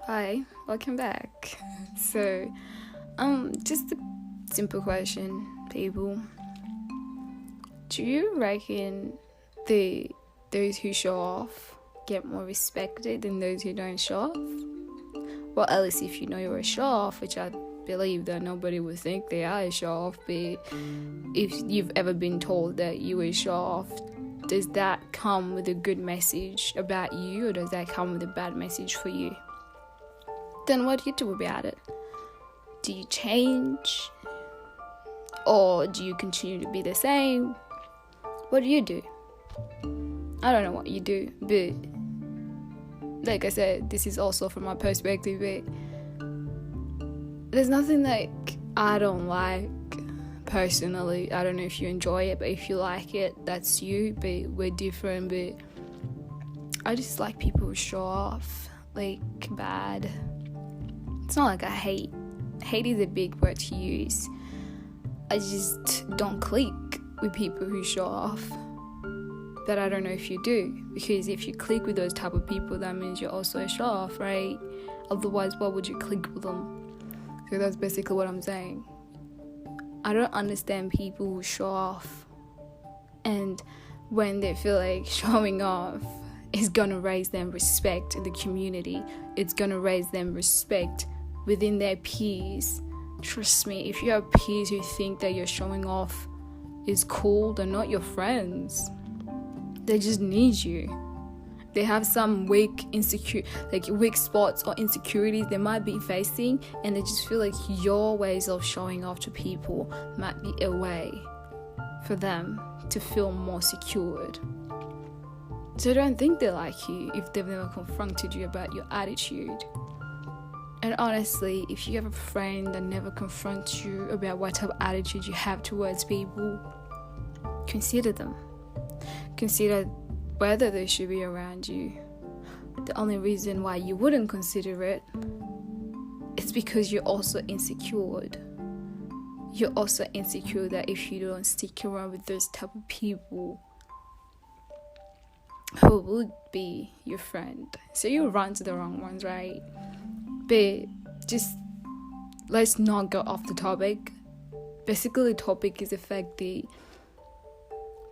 Hi, welcome back. So, just a simple question, people. Do you reckon those who show off get more respected than those who don't show off? Well, at least if you know you're a show off, which I believe that nobody would think they are a show off, but if you've ever been told that you are a show off, does that come with a good message about you, or does that come with a bad message for you? Then what do you do about it? Do you change? Or do you continue to be the same? What do you do? I don't know what you do, but like I said, this is also from my perspective, but there's nothing like I don't like personally. I don't know if you enjoy it, but if you like it, that's you, but we're different. But I just like people who show off, like bad. It's not like I hate. Hate is a big word to use. I just don't click with people who show off. But I don't know if you do. Because if you click with those type of people, that means you're also a show off, right? Otherwise, why would you click with them? So that's basically what I'm saying. I don't understand people who show off. And when they feel like showing off is gonna raise them respect in the community, it's gonna raise them respect within their peers. Trust me, if you have peers who think that you're showing off is cool, they're not your friends. They just need you. They have some weak spots or insecurities they might be facing, and they just feel like your ways of showing off to people might be a way for them to feel more secured. So don't think they like you if they've never confronted you about your attitude. And honestly, if you have a friend that never confronts you about what type of attitude you have towards people, consider them. Consider whether they should be around you. The only reason why you wouldn't consider it is because you're also insecure. You're also insecure that if you don't stick around with those type of people, who would be your friend? So you run to the wrong ones, right? But just let's not go off the topic. Basically, the topic is the fact that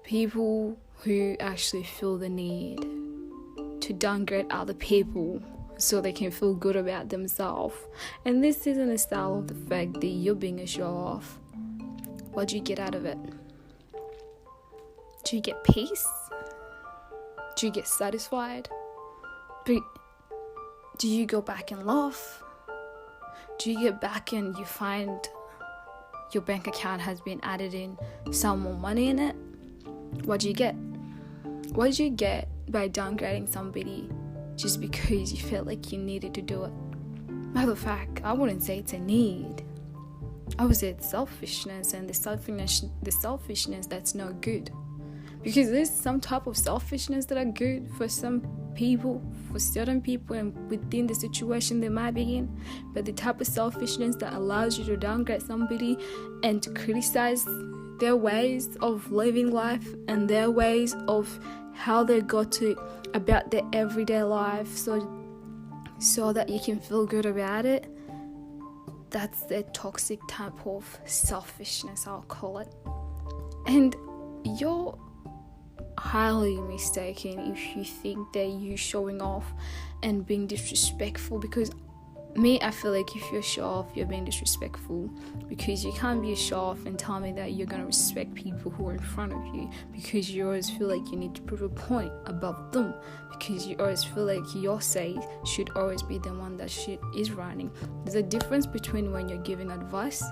people who actually feel the need to downgrade other people so they can feel good about themselves. And this isn't a style of the fact that you're being a show off. What do you get out of it? Do you get peace? Do you get satisfied? But do you go back and laugh? Do you get back and you find your bank account has been added in some more money in it? What do you get? What do you get by downgrading somebody just because you felt like you needed to do it? Matter of fact, I wouldn't say it's a need. I would say it's selfishness, and the selfishness that's not good. Because there's some type of selfishness that are good for some people, for certain people, and within the situation they might be in. But the type of selfishness that allows you to downgrade somebody and to criticize their ways of living life and their ways of how they got to about their everyday life so that you can feel good about it, that's the toxic type of selfishness, I'll call it. And you're highly mistaken if you think that you showing off and being disrespectful, because I feel like if you're show off, you're being disrespectful, because you can't be a show off and tell me that you're going to respect people who are in front of you, because you always feel like you need to prove a point above them, because you always feel like your say should always be the one that shit is running. There's a difference between when you're giving advice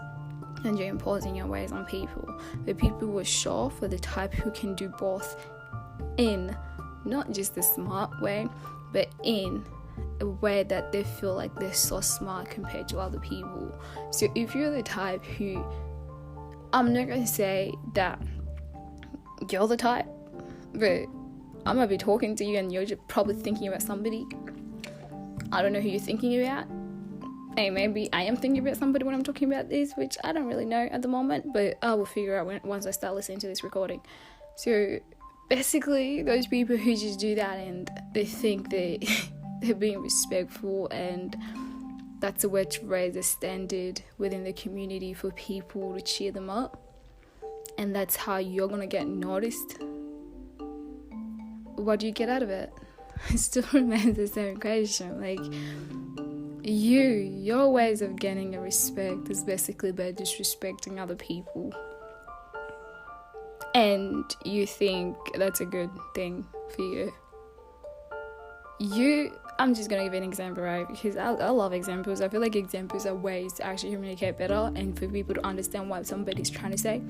and you're imposing your ways on people. The people who are show off are the type who can do both in not just the smart way, but in a way that they feel like they're so smart compared to other people. So if you're the type who, I'm not going to say that you're the type, but I might be talking to you and you're just probably thinking about somebody. I don't know who you're thinking about. And maybe I am thinking about somebody when I'm talking about this, which I don't really know at the moment, but I will figure out once I start listening to this recording. So basically, those people who just do that and they think that they're being respectful, and that's a way to raise a standard within the community for people to cheer them up, and that's how you're gonna get noticed. What do you get out of it? It still remains the same question. Like, your ways of gaining a respect is basically by disrespecting other people, and you think that's a good thing for you. I'm just gonna give an example, right? Because I love examples. I feel like examples are ways to actually communicate better and for people to understand what somebody's trying to say.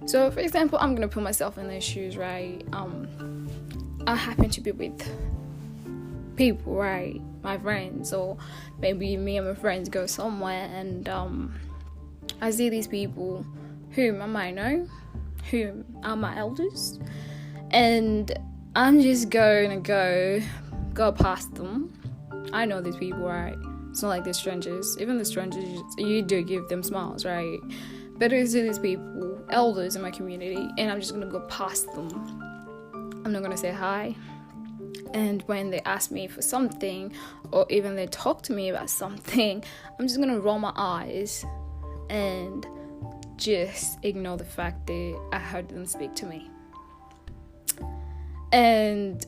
So, for example, I'm gonna put myself in their shoes, right? I happen to be with people, right? My friends, or maybe me and my friends go somewhere, and I see these people whom I might know, whom are my elders, and I'm just going to go past them. I know these people, right? It's not like they're strangers. Even the strangers, you do give them smiles, right? But I see these people, elders in my community, and I'm just going to go past them. I'm not going to say hi. And when they ask me for something, or even they talk to me about something, I'm just going to roll my eyes and just ignore the fact that I heard them speak to me. And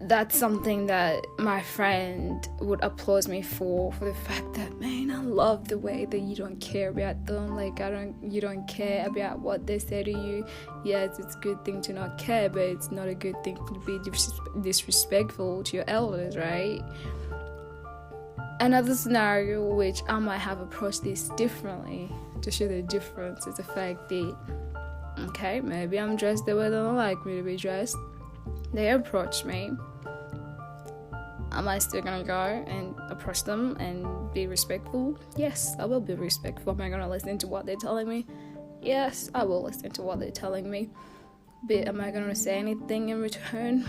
that's something that my friend would applaud me for the fact that, man, I love the way that you don't care about them. Like, you don't care about what they say to you. Yes, it's a good thing to not care, but it's not a good thing to be disrespectful to your elders, right? Another scenario which I might have approached this differently to show the difference is the fact that, okay, maybe I'm dressed the way they don't like me to be dressed. They approach me. Am I still gonna go and approach them and be respectful? Yes, I will be respectful. Am I gonna listen to what they're telling me? Yes, I will listen to what they're telling me. But am I gonna say anything in return?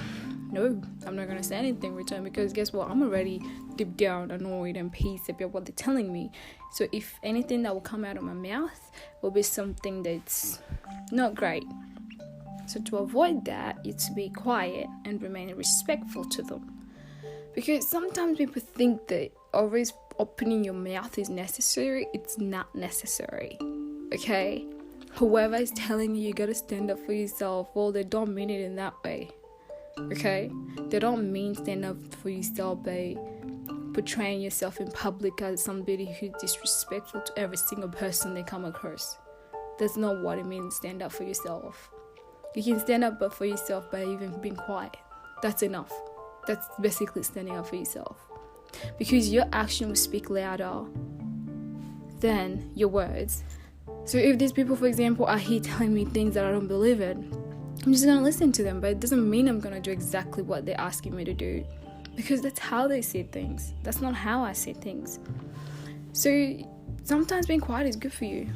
No, I'm not gonna say anything in return, because guess what? I'm already deep down annoyed and pissed about what they're telling me. So if anything that will come out of my mouth will be something that's not great. So to avoid that, it's to be quiet and remain respectful to them. Because sometimes people think that always opening your mouth is necessary. It's not necessary, okay? Whoever is telling you gotta stand up for yourself, well, they don't mean it in that way, okay? They don't mean stand up for yourself by portraying yourself in public as somebody who's disrespectful to every single person they come across. That's not what it means, stand up for yourself. You can stand up for yourself by even being quiet. That's enough. That's basically standing up for yourself. Because your action will speak louder than your words. So if these people, for example, are here telling me things that I don't believe in, I'm just going to listen to them. But it doesn't mean I'm going to do exactly what they're asking me to do. Because that's how they see things. That's not how I see things. So sometimes being quiet is good for you.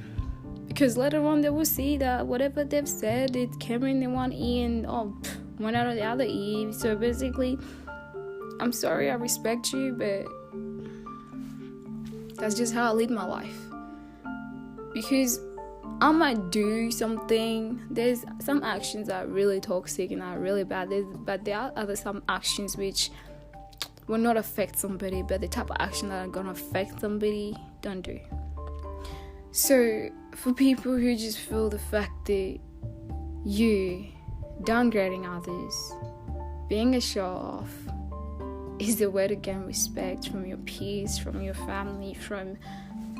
Because later on they will see that whatever they've said, it came in the one ear and went out of the other ear. So basically, I'm sorry, I respect you, but that's just how I live my life. Because I might do something, there's some actions that are really toxic and are really bad, but there are some actions which will not affect somebody, but the type of action that are going to affect somebody, don't do. So for people who just feel the fact that you downgrading others, being a show-off, is the way to gain respect from your peers, from your family, from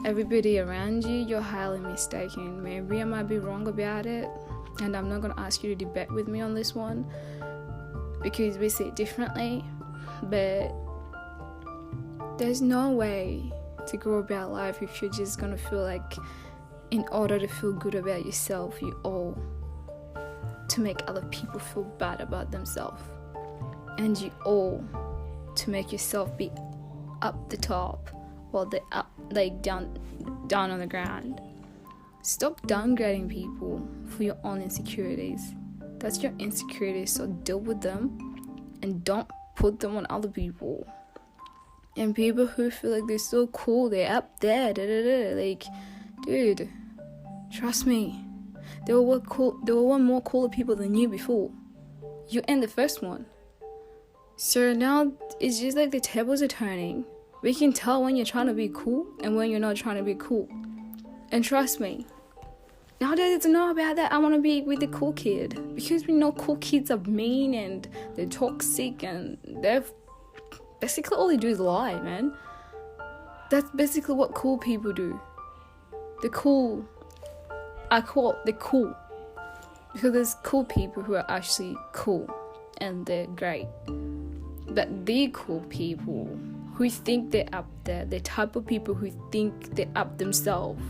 everybody around you, you're highly mistaken. Maybe I might be wrong about it, and I'm not going to ask you to debate with me on this one, because we see it differently, but there's no way to go about life if you're just going to feel like in order to feel good about yourself, you owe to make other people feel bad about themselves, and you owe to make yourself be up the top while they're up, like down on the ground. Stop downgrading people for your own insecurities. That's your insecurities, so deal with them and don't put them on other people. And people who feel like they're so cool, they're up there, like, dude, trust me, there were more cooler people than you before. You ain't the first one. So now it's just like the tables are turning. We can tell when you're trying to be cool and when you're not trying to be cool. And trust me, nowadays it's not about that. I want to be with the cool kid, because we know cool kids are mean and they're toxic and they're basically all they do is lie, man. That's basically what cool people do. The cool, I call it the cool, because there's cool people who are actually cool and they're great. But the cool people who think they're up there, the type of people who think they're up themselves,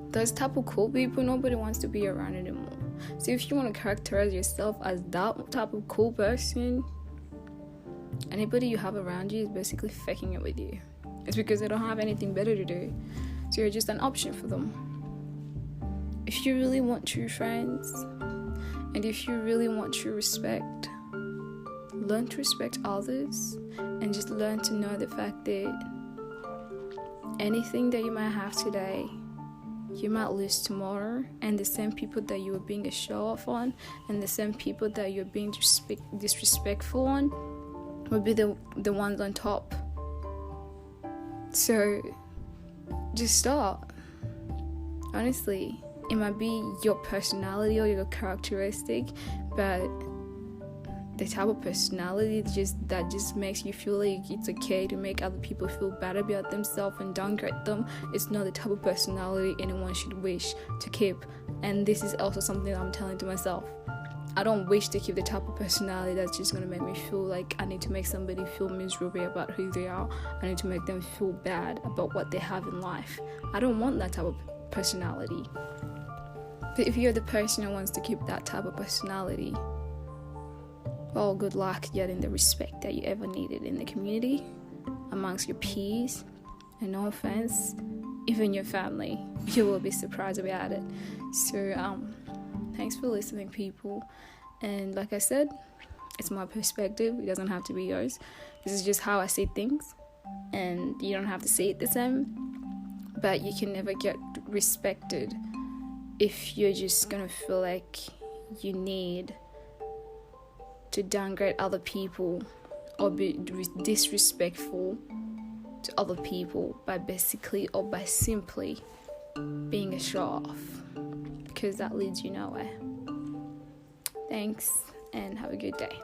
those type of cool people, nobody wants to be around anymore. So if you want to characterize yourself as that type of cool person, anybody you have around you is basically faking it with you. It's because they don't have anything better to do. So you're just an option for them. If you really want true friends, and if you really want true respect, learn to respect others, and just learn to know the fact that anything that you might have today, you might lose tomorrow, and the same people that you were being a show off on, and the same people that you're being disrespectful on, will be the ones on top. So just start. Honestly, it might be your personality or your characteristic, but the type of personality that just makes you feel like it's okay to make other people feel bad about themselves and downgrade them, it's not the type of personality anyone should wish to keep. And this is also something I'm telling to myself. I don't wish to keep the type of personality that's just going to make me feel like I need to make somebody feel miserable about who they are. I need to make them feel bad about what they have in life. I don't want that type of personality. But if you're the person who wants to keep that type of personality, well, good luck getting the respect that you ever needed in the community, amongst your peers, and no offense, even your family. You will be surprised about it. So, thanks for listening, people. And like I said, it's my perspective. It doesn't have to be yours. This is just how I see things, and you don't have to see it the same. But you can never get respected if you're just gonna feel like you need to downgrade other people or be disrespectful to other people by basically or by simply being a show-off, because that leads you nowhere. Thanks, and have a good day.